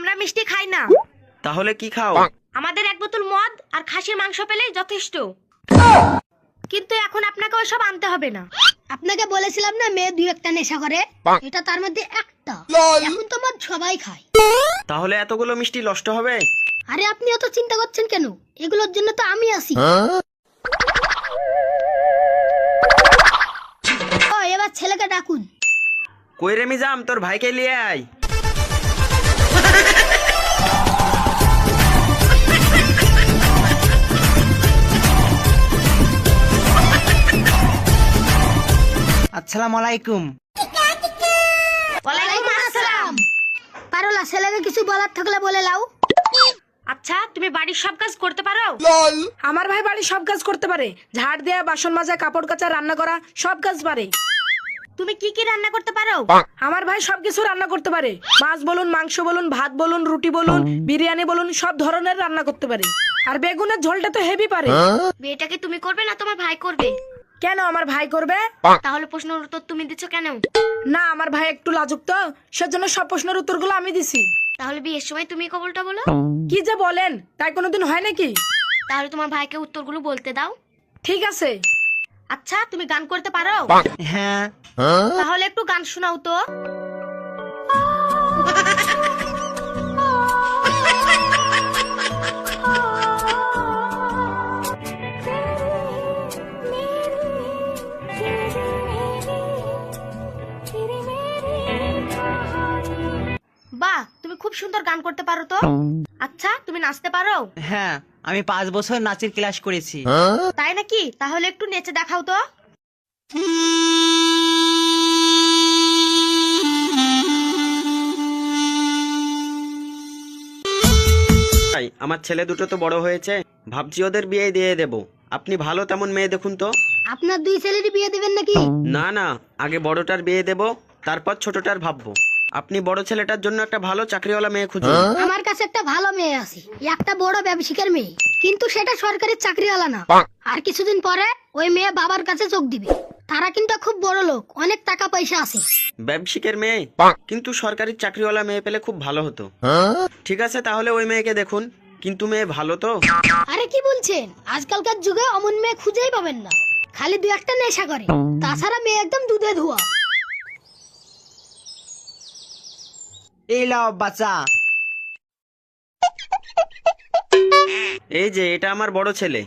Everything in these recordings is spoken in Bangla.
আমরা মিষ্টি খাই না। তাহলে কি খাও? আমাদের এক বোতল মদ আর খাসির মাংস পেলেই যথেষ্ট। কিন্তু এখন আপনাকে ওসব আনতে হবে না। আপনাকে বলেছিলাম না মেয়ে দুই একটা নেশা করে, এটা তার মধ্যে একটা। এখন তো মদ সবাই খায়। তাহলে এতগুলো মিষ্টি নষ্ট হবে? আরে আপনি এত চিন্তা করছেন কেন? এগুলোর জন্য তো আমি আছি। ও এবার ছেলেকে ডাকুন। কই রে মিজাম, তোর ভাইকে নিয়ে আয়। আসসালামু আলাইকুম। ওয়ালাইকুম আসসালাম। পারোলা, ছেলেকে কিছু বলার থাকলে বলে লাও। আচ্ছা, তুমি বাড়ির সব কাজ করতে পারো? আমার ভাই বাড়ির সব কাজ করতে পারে। ঝাড় দেয়া, বাসন মাজা, কাপড় কাচা, রান্না করা সব কাজ পারে। তুমি কি কি রান্না করতে পারো? আমার ভাই সবকিছু রান্না করতে পারে। মাছ বলুন, মাংস বলুন, ভাত বলুন, রুটি বলুন, বিরিয়ানি বলুন, সব ধরনের রান্না করতে পারে। আর বেগুনের ঝোলটা তো হেভি পারে। বিয়েটাকে তুমি করবে না তোমার ভাই করবে? কেন আমার ভাই করবে? তাহলে প্রশ্নের উত্তর তুমি দিচ্ছ কেন? না, আমার ভাই একটু লাজুক তো, সেজন্য সব প্রশ্নের উত্তরগুলো আমি দিছি। তাহলে বিয়ের সময় তুমি কবলটা বলো। কি যে বলেন, তাই কোনোদিন হয় নাকি? তাহলে তোমার ভাইকে উত্তরগুলো বলতে দাও। ঠিক আছে। আচ্ছা, তুমি গান করতে পারো? হ্যাঁ। তাহলে একটু গান শোনাও তো। বাহ, তুমি খুব সুন্দর গান করতে পারো তো। আচ্ছা, তুমি নাচতে পারো? হ্যাঁ, আমি 5 বছর নাচের ক্লাস করেছি। তাই নাকি? তাহলে একটু নেচে দেখাও তো। ভাই, আমার ছেলে দুটো তো বড় হয়েছে, ভাবছি ওদের বিয়ে দিয়ে দেব। আপনি ভালো তেমন মেয়ে দেখুন তো। আপনার দুই ছেলেরই বিয়ে দিবেন নাকি? না না, আগে বড়টার বিয়ে দেব, তারপর ছোটটার ভাববো। আপনি বড় ছেলেটার জন্য একটা ভালো চাকরিওয়ালা মেয়ে খুঁজুন। আমার কাছে একটা ভালো মেয়ে আছে, একটা বড় ব্যবসায়িকের মেয়ে, কিন্তু সেটা সরকারি চাকরিওয়ালা না। আর কিছুদিন পরে ওই মেয়ে বাবার কাছে যোগ দিবে। তারা কিন্তু খুব বড় লোক, অনেক টাকা পয়সা আছে। ব্যবসায়িকের মেয়ে, কিন্তু সরকারি চাকরিওয়ালা মেয়ে পেলে খুব ভালো হতো। ঠিক আছে, তাহলে ওই মেয়েকে দেখুন, কিন্তু মেয়ে ভালো তো। আরে কি বলছেন, আজকালকার যুগে অমন মেয়ে খুঁজেই পাবেন না। খালি দুই একটা নেশা করে, তাছাড়া মেয়ে একদম দুধে ধোয়া। এই লাও বাচ্চা। এই যে, এটা আমার বড় ছেলে।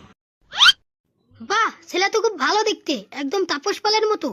বাহ, ছেলে তো খুব ভালো দেখতে, একদম তাপস পালের মতো।